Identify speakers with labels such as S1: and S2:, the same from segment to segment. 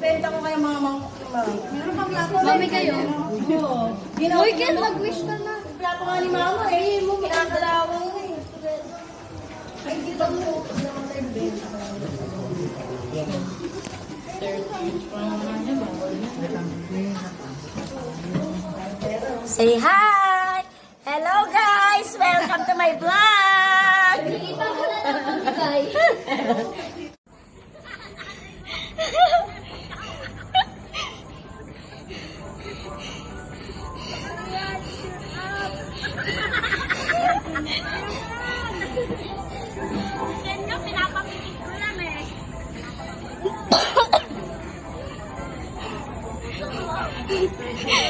S1: Benta ko kayo mga meron pang plato.
S2: Mami kayo?
S1: Oo.
S2: Uy, Ken, mag-wish ka na.
S1: Plato nga ni mama eh. Mo kinakadawang na eh. Ay, di ba mo? Naman tayo benta.
S3: Say hi! Hello guys! Welcome to my vlog!
S2: Kita mo na lang, guys.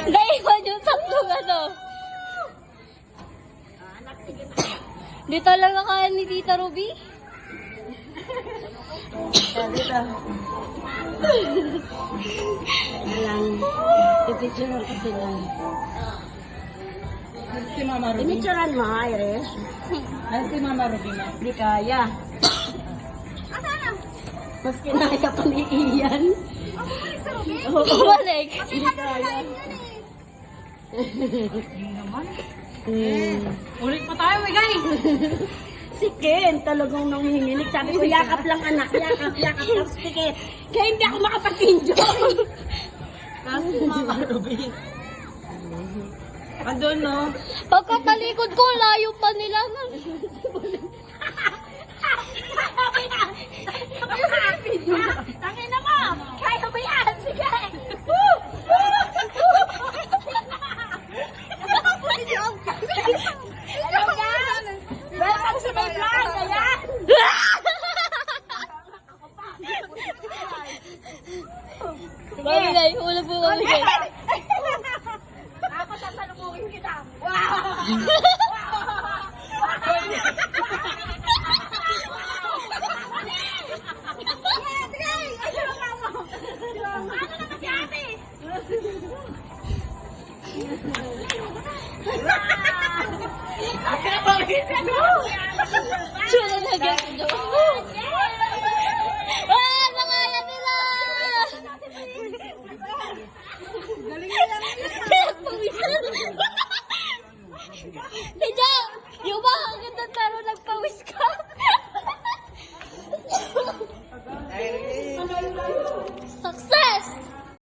S2: Naiwan yung saktong ano. Dito lang nakain ni Tita Ruby.
S3: Dito. Alang, ipicturean ko sila.
S1: Si Mama Ruby.
S3: Pinicturean mo, Irish?
S1: Ay, si Mama Ruby na.
S3: Hindi kaya. Mas kinaya pa ni Ian.
S2: Balik.
S3: Hindi kaya.
S1: Ulit pa tayo, guys.
S3: Si Ken talagang nangihinginig. Sabi ko, yakap lang anak, yakap, tapos pikit. Kaya hindi ako makapag-enjoy.
S1: Tapos si Mama Ruby. Andun, no?
S2: Pagkatalikod ko, layo pa nila.
S3: Tangin na mo! Kaya ba yan? Sige! Hello guys! Welcome to my vlog! Ayan!
S2: Mami guys, wala po kami guys.
S3: Ako sasalubungin kita! Wow!